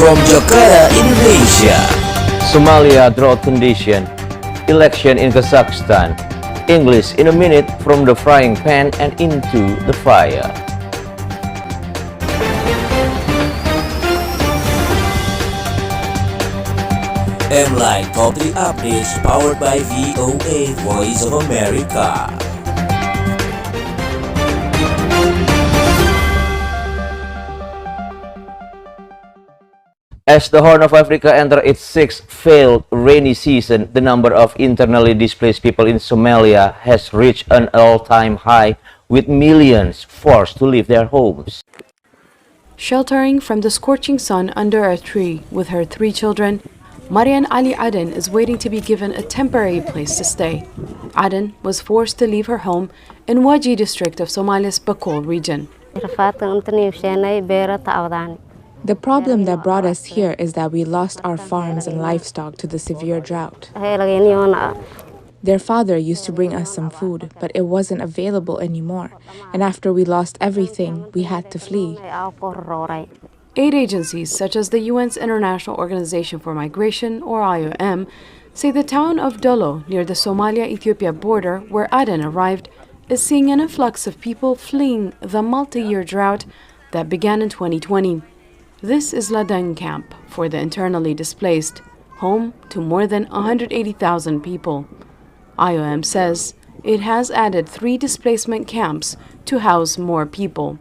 from Jakarta, Indonesia. Somalia drought condition, election in Kazakhstan, English in a minute from the frying pan and into the fire. MLINE Top 3 Updates powered by VOA, Voice of America. As the Horn of Africa enters its sixth failed rainy season, the number of internally displaced people in Somalia has reached an all-time high, with millions forced to leave their homes. Sheltering from the scorching sun under a tree with her 3 children, Marian Ali Aden is waiting to be given a temporary place to stay. Aden was forced to leave her home in Waji district of Somalia's Bakool region. The problem that brought us here is that we lost our farms and livestock to the severe drought. Their father used to bring us some food, but it wasn't available anymore. And after we lost everything, we had to flee. Aid agencies such as the UN's International Organization for Migration, or IOM, say the town of Dolo, near the Somalia-Ethiopia border where Aden arrived, is seeing an influx of people fleeing the multi-year drought that began in 2020. This is Ladang camp for the internally displaced, home to more than 180,000 people. IOM says it has added 3 displacement camps to house more people.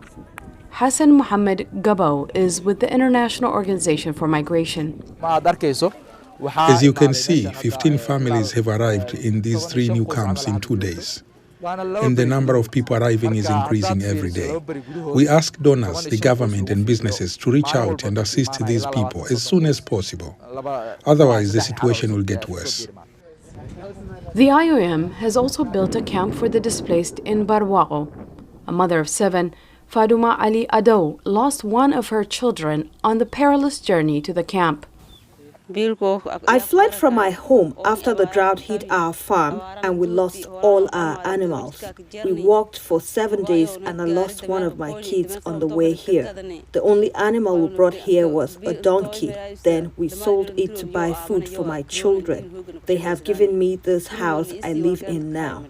Hassan Mohammed Gabo is with the International Organization for Migration. As you can see, 15 families have arrived in these 3 new camps in 2 days. And the number of people arriving is increasing every day. We ask donors, the government and businesses to reach out and assist these people as soon as possible. Otherwise, the situation will get worse. The IOM has also built a camp for the displaced in Barwaqo. A mother of 7, Faduma Ali Ado, lost one of her children on the perilous journey to the camp. I fled from my home after the drought hit our farm and we lost all our animals. We walked for 7 days and I lost one of my kids on the way here. The only animal we brought here was a donkey. Then we sold it to buy food for my children. They have given me this house I live in now.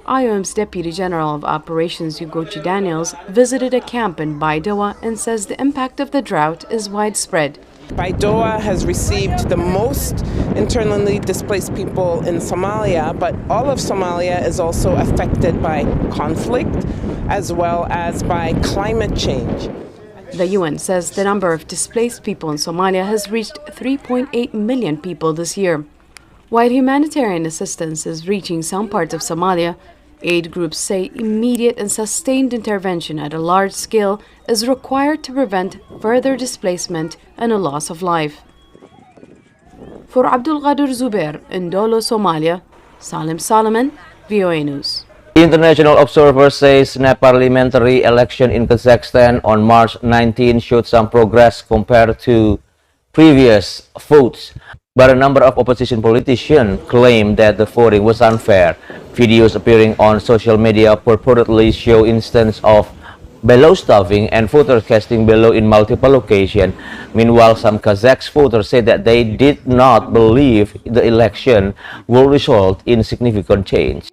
IOM's Deputy General of Operations Ugochi Daniels visited a camp in Baidoa and says the impact of the drought is widespread. Baidoa has received the most internally displaced people in Somalia, but all of Somalia is also affected by conflict as well as by climate change. The UN says the number of displaced people in Somalia has reached 3.8 million people this year. While humanitarian assistance is reaching some parts of Somalia, aid groups say immediate and sustained intervention at a large scale is required to prevent further displacement and a loss of life. For Abdul Qadir Zubair in Dolo, Somalia, Salim Solomon, VOA News. International observers say snap parliamentary election in Kazakhstan on March 19 showed some progress compared to previous votes. But a number of opposition politicians claim that the voting was unfair. Videos appearing on social media purportedly show instances of ballot stuffing and voters casting ballots in multiple locations. Meanwhile, some Kazakh voters say that they did not believe the election will result in significant change.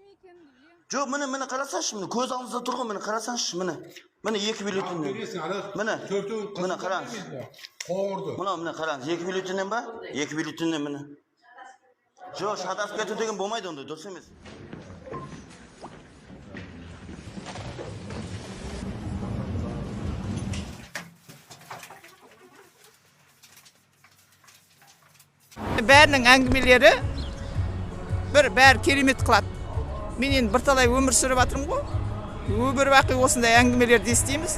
Бәрінің әңгімелері бәрі керемет қылады. Мен енді бірталай өмір сүріп жатырмын ғой. Өмір бақи осындай әңгімелерді естиміз.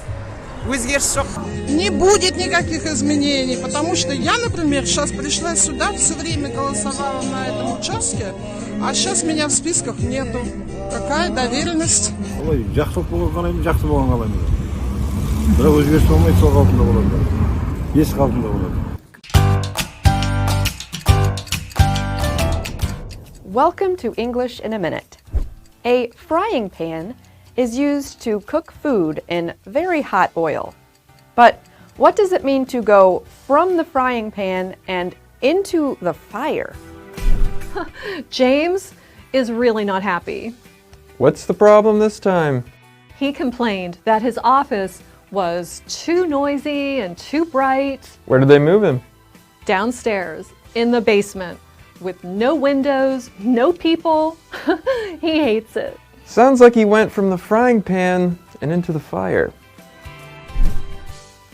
Өзгеріс жоқ. Не будет никаких изменений, потому что я, например, сейчас пришла сюда, все время голосовала на этом участке, а сейчас меня в списках нету. Какая доверенность? Ой, жақсылық болған қараймын, жақсы болған қалаймын. Бірақ өзгеріс болмайды, сол қалпында болады. Еш қалпында болады. Welcome to English in a Minute. A frying pan is used to cook food in very hot oil. But What does it mean to go from the frying pan and into the fire? James is really not happy. What's the problem this time? He complained that his office was too noisy and too bright. Where did they move him? Downstairs, in the basement, with no windows, no people. He hates it. Sounds like he went from the frying pan and into the fire.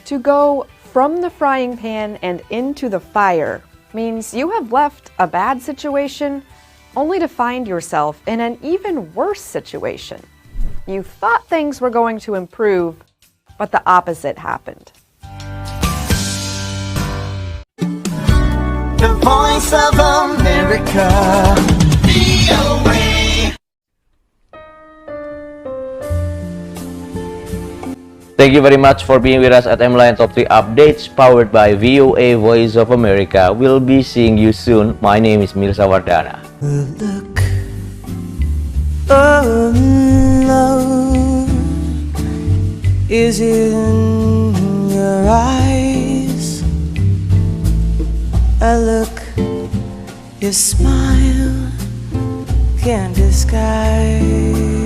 To go from the frying pan and into the fire means you have left a bad situation only to find yourself in an even worse situation. You thought things were going to improve, but the opposite happened. The Voice of America, VOA. Thank you very much for being with us at MLINE Top 3 Updates, powered by VOA Voice of America. We'll be seeing you soon. My name is Mirzawardana. Look of love is in your eyes. A look your smile can't disguise.